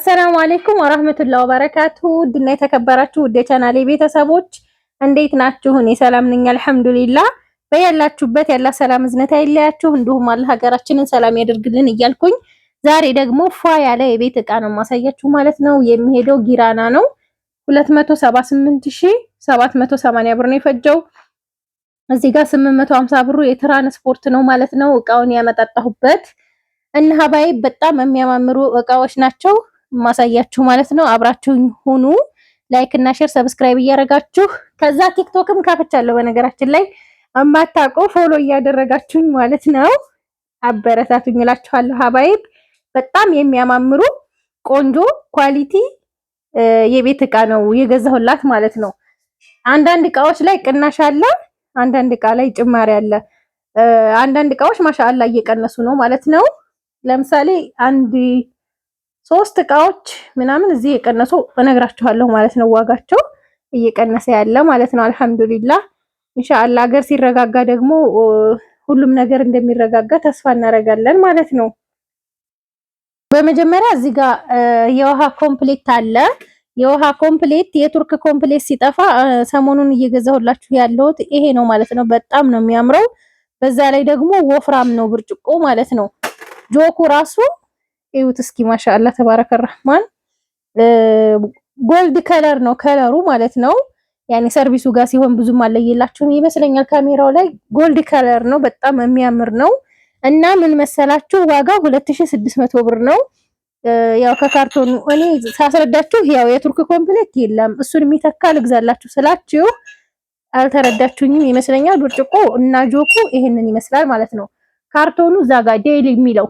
አሰላሙ አለይኩም ወራህመቱላሂ ወበረካቱ ድና የተከበራችሁ ውድ የቻናሌ ቤተሰቦች እንዴት ናችሁ? እኔ ሰላም ነኝ አልሐምዱሊላህ። በያላችሁበት ያላ ሰላም እዝነት አይለያችሁ፣ እንዲሁም አላህ ሀገራችንን ሰላም ያደርግልን እያልኩኝ ዛሬ ደግሞ ፏ ያለ የቤት እቃ ነው ማሳያችሁ ማለት ነው። የሚሄደው ጊራና ነው። 278780 ብር ነው የፈጀው። እዚህ ጋር 850 ብሩ የትራንስፖርት ነው ማለት ነው። እቃውን ያመጣጣሁበት እና ሀባይ በጣም የሚያማምሩ እቃዎች ናቸው ማሳያችሁ ማለት ነው። አብራችሁኝ ሁኑ። ላይክ እና ሼር ሰብስክራይብ እያደረጋችሁ ከዛ ቲክቶክም ካፈቻለሁ በነገራችን ላይ አማታውቁ ፎሎ እያደረጋችሁኝ ማለት ነው። አበረታቱኝ እላችኋለሁ ሀባይ። በጣም የሚያማምሩ ቆንጆ ኳሊቲ የቤት እቃ ነው የገዛሁላት ማለት ነው። አንዳንድ እቃዎች ላይ ቅናሽ አለ፣ አንዳንድ እቃ ላይ ጭማሪ አለ። አንዳንድ እቃዎች ማሻአላ እየቀነሱ ነው ማለት ነው። ለምሳሌ አንድ 3 እቃዎች ምናምን እዚህ የቀነሱ እነግራችኋለሁ ማለት ነው። ዋጋቸው እየቀነሰ ያለ ማለት ነው። አልሐምዱሊላህ ኢንሻአላህ ሀገር ሲረጋጋ ደግሞ ሁሉም ነገር እንደሚረጋጋ ተስፋ እናደርጋለን ማለት ነው። በመጀመሪያ እዚህ ጋር የውሃ ኮምፕሌት አለ። የውሃ ኮምፕሌት የቱርክ ኮምፕሌት ሲጠፋ ሰሞኑን እየገዛሁላችሁ ያለሁት ይሄ ነው ማለት ነው። በጣም ነው የሚያምረው። በዛ ላይ ደግሞ ወፍራም ነው ብርጭቆ ማለት ነው። ጆኩ ራሱ እዩት እስኪ ማሻአላ ተባረከ ረህማን ጎልድ ከለር ነው ከለሩ ማለት ነው። ያኔ ሰርቪሱ ጋር ሲሆን ብዙም አለየላችሁም ይመስለኛል ካሜራው ላይ ጎልድ ከለር ነው። በጣም የሚያምር ነው እና ምን መሰላችሁ ዋጋው 2600 ብር ነው። ያው ከካርቶኑ እኔ ሳስረዳችሁ ያው የቱርክ ኮምፕሌት የለም እሱን የሚተካ ልግዛላችሁ ስላችሁ አልተረዳችሁኝም ይመስለኛል። ብርጭቆ እና ጆኩ ይሄንን ይመስላል ማለት ነው። ካርቶኑ እዛ ጋር ዴይሊ የሚለው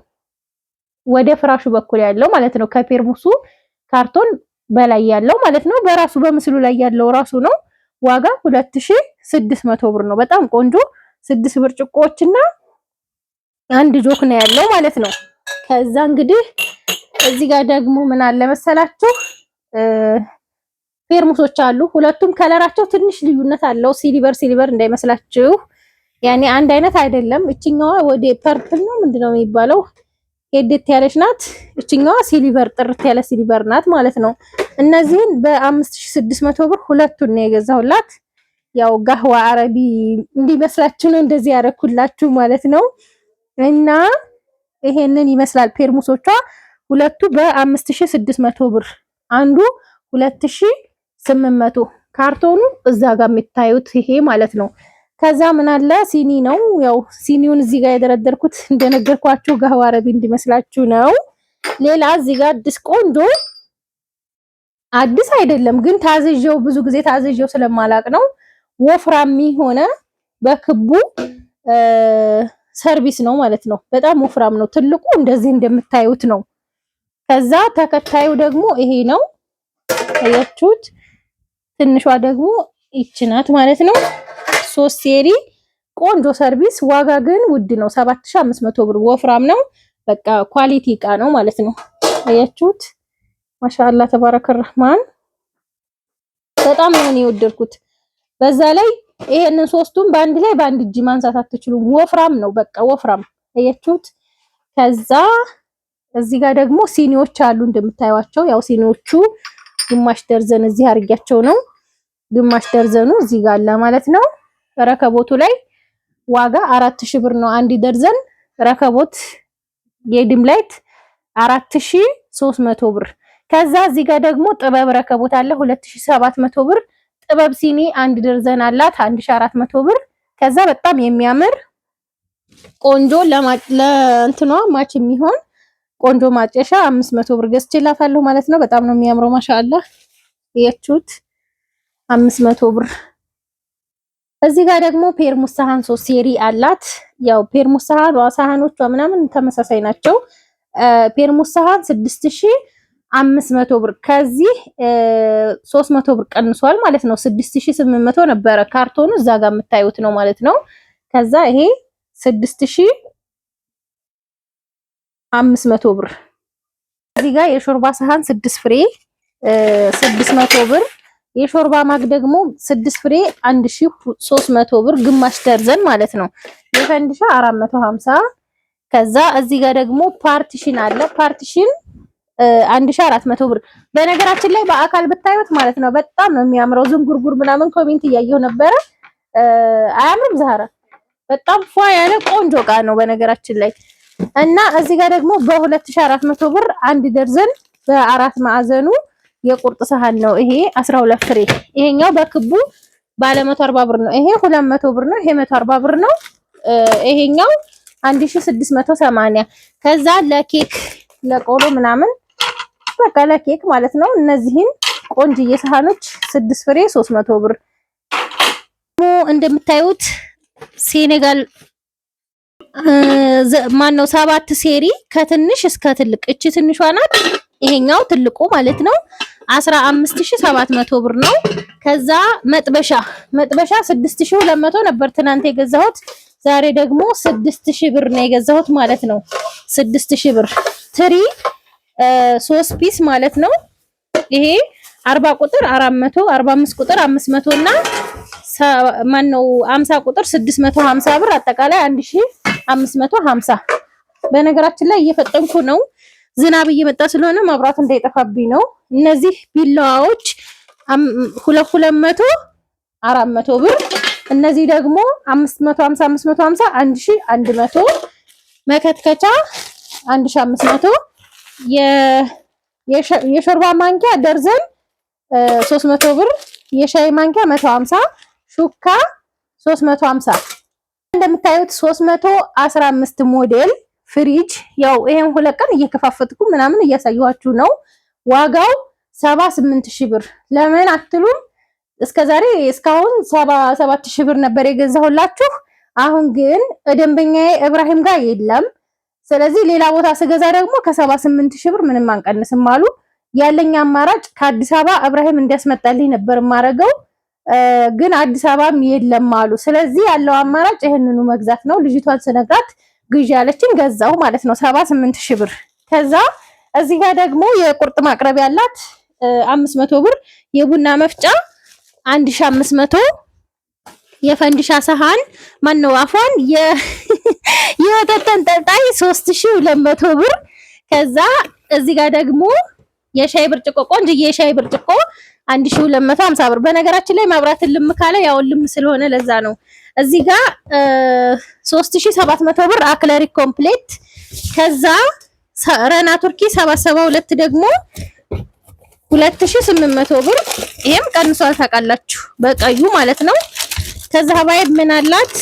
ወደ ፍራሹ በኩል ያለው ማለት ነው። ከፔርሙሱ ካርቶን በላይ ያለው ማለት ነው። በራሱ በምስሉ ላይ ያለው ራሱ ነው። ዋጋ 2600 ብር ነው። በጣም ቆንጆ 6 ብርጭቆዎችና አንድ ጆክ ነው ያለው ማለት ነው። ከዛ እንግዲህ እዚህ ጋር ደግሞ ምን አለ መሰላችሁ ፔርሙሶች አሉ። ሁለቱም ከለራቸው ትንሽ ልዩነት አለው። ሲሊቨር እንዳይመስላችሁ ያኔ አንድ አይነት አይደለም። እችኛዋ ወደ ፐርፕል ነው ምንድነው የሚባለው ሄደት ያለች ናት። እችኛዋ ሲሊቨር ጥርት ያለ ሲሊቨር ናት ማለት ነው። እነዚህን በ5600 ብር ሁለቱን ነው የገዛሁላት። ያው ጋህዋ አረቢ እንዲመስላችሁ ነው እንደዚህ ያረኩላችሁ ማለት ነው። እና ይሄንን ይመስላል ፔርሙሶቿ ሁለቱ በ5600 ብር አንዱ 2800 ካርቶኑ እዛ ጋር የምታዩት ይሄ ማለት ነው። ከዛ ምን አለ ሲኒ ነው። ያው ሲኒውን እዚህ ጋር የደረደርኩት እንደነገርኳችሁ ጋህዋ አረቢ እንዲመስላችሁ ነው። ሌላ እዚህ ጋር አዲስ ቆንጆ አዲስ አይደለም ግን ታዝዤው ብዙ ጊዜ ታዝዤው ስለማላቅ ነው። ወፍራም ሆነ በክቡ ሰርቪስ ነው ማለት ነው። በጣም ወፍራም ነው። ትልቁ እንደዚህ እንደምታዩት ነው። ከዛ ተከታዩ ደግሞ ይሄ ነው አያችሁት። ትንሿ ደግሞ ይቺ ናት ማለት ነው። 3 ሴሪ ቆንጆ ሰርቪስ። ዋጋ ግን ውድ ነው 7500 ብር። ወፍራም ነው በቃ ኳሊቲ እቃ ነው ማለት ነው። አያችሁት ማሻአላ ተባረከ ረህማን በጣም ነው የወደድኩት። በዛ ላይ ይሄንን ሶስቱን በአንድ ላይ በአንድ እጅ ማንሳት አትችሉም። ወፍራም ነው በቃ ወፍራም አያችሁት። ከዛ እዚህ ጋር ደግሞ ሲኒዎች አሉ እንደምታዩዋቸው። ያው ሲኒዎቹ ግማሽ ደርዘን እዚህ አርጊያቸው ነው። ግማሽ ደርዘኑ እዚህ ጋር አለ ማለት ነው። ረከቦቱ ላይ ዋጋ 4000 ብር ነው አንድ ደርዘን ረከቦት የዲም ላይት 4300 ብር። ከዛ እዚህ ጋር ደግሞ ጥበብ ረከቦት አለ 2700 ብር። ጥበብ ሲኒ አንድ ደርዘን አላት 1400 ብር። ከዛ በጣም የሚያምር ቆንጆ ለእንትኗ ማች የሚሆን ቆንጆ ማጨሻ 500 ብር ገዝቼላታለሁ ማለት ነው። በጣም ነው የሚያምረው ማሻአላ እያችሁት 500 ብር። እዚህ ጋር ደግሞ ፔርሙስ ሳህን 3 ሴሪ አላት። ያው ፔርሙስ ሳህኖቿ ምናምን ተመሳሳይ ናቸው። ፔርሙስ ሳህን 6500 ብር ከዚህ 300 ብር ቀንሷል ማለት ነው። 6800 ነበረ ካርቶኑ እዛ ጋር የምታዩት ነው ማለት ነው። ከዛ ይሄ 6500 ብር። እዚህ ጋር የሾርባ ሳህን 6 ፍሬ 600 ብር። የሾርባ ማግ ደግሞ 6 ፍሬ 1300 ብር ግማሽ ደርዘን ማለት ነው። የፈንዲሻ 450። ከዛ እዚህ ጋር ደግሞ ፓርቲሽን አለ። ፓርቲሽን 1400 ብር። በነገራችን ላይ በአካል ብታዩት ማለት ነው በጣም ነው የሚያምረው። ዝንጉርጉር ምናምን ኮሜንት እያየሁ ነበረ። አያምርም ዛህራ? በጣም ፏ ያለ ቆንጆ እቃ ነው በነገራችን ላይ። እና እዚህ ጋር ደግሞ በ2400 ብር አንድ ደርዘን በአራት ማዕዘኑ የቁርጥ ሰሃን ነው። ይሄ 12 ፍሬ። ይሄኛው በክቡ ባለ 140 ብር ነው። ይሄ 200 ብር ነው። ይሄ 140 ብር ነው። ይሄኛው 1680። ከዛ ለኬክ ለቆሎ ምናምን በቃ ለኬክ ማለት ነው። እነዚህን ቆንጅዬ ሰሃኖች 6 ፍሬ 300 ብር። እንደምታዩት ሴኔጋል ማነው 7 ሴሪ ከትንሽ እስከ ትልቅ። እቺ ትንሿ ናት፣ ይሄኛው ትልቁ ማለት ነው 15700 ብር ነው። ከዛ መጥበሻ 6200 ነበር ትናንት የገዛሁት፣ ዛሬ ደግሞ 6000 ብር ነው የገዛሁት ማለት ነው። 6000 ብር። ትሪ 3 ፒስ ማለት ነው። ይሄ 40 ቁጥር 400፣ 45 ቁጥር 500 እና ማነው 50 ቁጥር 650 ብር፣ አጠቃላይ 1550። በነገራችን ላይ እየፈጠንኩ ነው፣ ዝናብ እየመጣ ስለሆነ መብራት እንዳይጠፋብኝ ነው። እነዚህ ቢላዋዎች 200 400 ብር። እነዚህ ደግሞ 550 1100። መከትከቻ 1500። የሾርባ ማንኪያ ደርዘን 300 ብር። የሻይ ማንኪያ 150። ሹካ 350። እንደምታዩት 315 ሞዴል ፍሪጅ። ያው ይሄን ሁለት ቀን እየከፋፈትኩ ምናምን እያሳየኋችሁ ነው። ዋጋው 78000 ብር። ለምን አትሉም? እስከዛሬ እስካሁን 77000 ብር ነበር የገዛሁላችሁ። አሁን ግን ደንበኛዬ ኢብራሂም ጋር የለም። ስለዚህ ሌላ ቦታ ስገዛ ደግሞ ከ78000 ብር ምንም አንቀንስም አሉ። ያለኝ አማራጭ ከአዲስ አበባ ኢብራሂም እንዲያስመጣልኝ ነበር የማረገው፣ ግን አዲስ አበባም የለም አሉ። ስለዚህ ያለው አማራጭ ይሄንኑ መግዛት ነው። ልጅቷን ስነግራት ግዢ ያለችኝ ገዛው ማለት ነው 78000 ብር። ከዛ እዚህ ጋር ደግሞ የቁርጥ ማቅረቢያ ያላት 500 ብር። የቡና መፍጫ 1500። የፈንዲሻ ሰሃን ማነው አፏን የወተት ተንጠልጣይ 3200 ብር። ከዛ እዚህ ጋር ደግሞ የሻይ ብርጭቆ ቆንጆዬ የሻይ ብርጭቆ 1250 ብር። በነገራችን ላይ መብራት ልም ካለ ያው ልም ስለሆነ ለዛ ነው። እዚህ ጋር 3700 ብር አክለሪ ኮምፕሌት። ከዛ ረና ቱርኪ 772 ደግሞ 2800 ብር። ይሄም ቀንሷል ታውቃላችሁ፣ በቀዩ ማለት ነው። ከዛ ባይ ምን አላት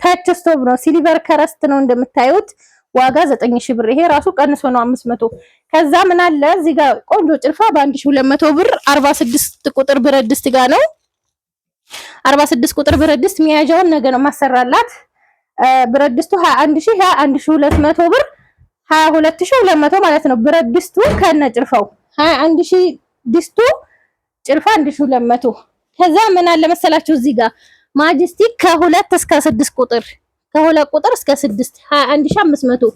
ታች ስቶቭ ነው፣ ሲልቨር ከረስት ነው እንደምታዩት። ዋጋ 9000 ብር። ይሄ ራሱ ቀንሶ ነው 500። ከዛ ምን አለ እዚህ ጋር ቆንጆ ጭልፋ በ1200 ብር 46 ቁጥር ብረት ድስት ጋር ነው። 46 ቁጥር ብረት ድስት መያዣውን ነገ ነው ማሰራላት። ብረት ድስቱ 21200 ብር 22200 ማለት ነው። ብረት ድስቱ ከነ ጭልፋው 21000 ድስቱ ጭልፋ 1200። ከዛ ምን አለ መሰላችሁ እዚህ ጋር ማጅስቲክ ከ2 እስከ 6 ቁጥር ከ2 ቁጥር እስከ 6 21500።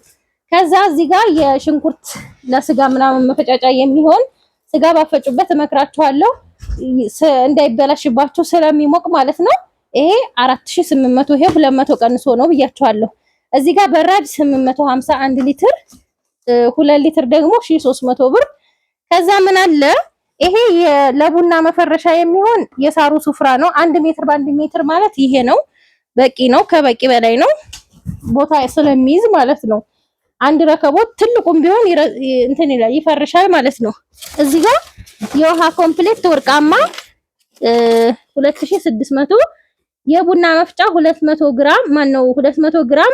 ከዛ እዚህ ጋር የሽንኩርት ለስጋ ምናምን መፈጫጫ የሚሆን ስጋ ባፈጩበት እመክራችኋለሁ እንዳይበላሽባችሁ ስለሚሞቅ ማለት ነው። ይሄ 4800። ይሄ 200 ቀንሶ ነው ብያችኋለሁ። እዚህ ጋር በራድ 851 ሊትር 2 ሊትር ደግሞ 1300 ብር። ከዛ ምን አለ ይሄ ለቡና መፈረሻ የሚሆን የሳሩ ሱፍራ ነው። 1 ሜትር በ1 ሜትር ማለት ይሄ ነው። በቂ ነው፣ ከበቂ በላይ ነው፣ ቦታ ስለሚይዝ ማለት ነው። አንድ ረከቦት ትልቁም ቢሆን እንትን ይላል ይፈርሻል ማለት ነው። እዚህ ጋር የውሃ ኮምፕሌት ወርቃማ 2600። የቡና መፍጫ 200 ግራም ማነው 200 ግራም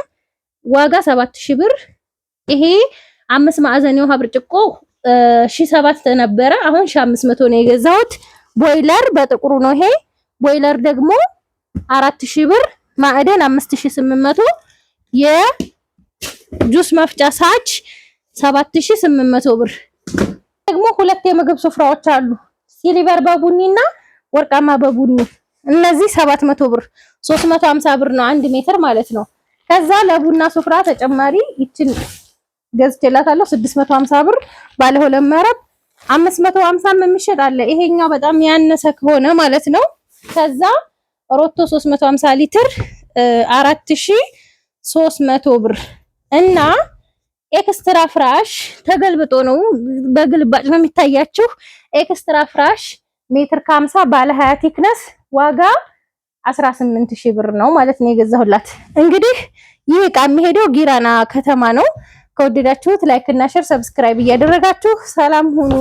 ዋጋ 7000 ብር። ይሄ 5 ማዕዘን የውሃ ብርጭቆ 1007 ነበረ፣ አሁን 1500 ነው የገዛሁት። ቦይለር በጥቁሩ ነው ይሄ ቦይለር ደግሞ 4000 ብር። ማዕደን 5800። የጁስ መፍጫ ሳች 7800 ብር። ደግሞ ሁለት የምግብ ስፍራዎች አሉ፣ ሲልቨር በቡኒና ወርቃማ በቡኒ። እነዚህ 700 ብር 350 ብር ነው 1 ሜትር ማለት ነው። ከዛ ለቡና ስፍራ ተጨማሪ ይችን ገዝቼላታለሁ 650 ብር ባለ 2 መረብ 550 የሚሸጥ አለ። ይሄኛው በጣም ያነሰ ከሆነ ማለት ነው። ከዛ ሮቶ 350 ሊትር 4300 ብር እና ኤክስትራ ፍራሽ ተገልብጦ ነው፣ በግልባጭ ነው የሚታያችሁ። ኤክስትራ ፍራሽ ሜትር ከ50 ባለ 20 ቴክነስ ዋጋ 18000 ብር ነው ማለት ነው የገዛሁላት። እንግዲህ ይህ ዕቃ የሚሄደው ጊራና ከተማ ነው። ከወደዳችሁት ላይክ እና ሼር ሰብስክራይብ እያደረጋችሁ ሰላም ሁኑ።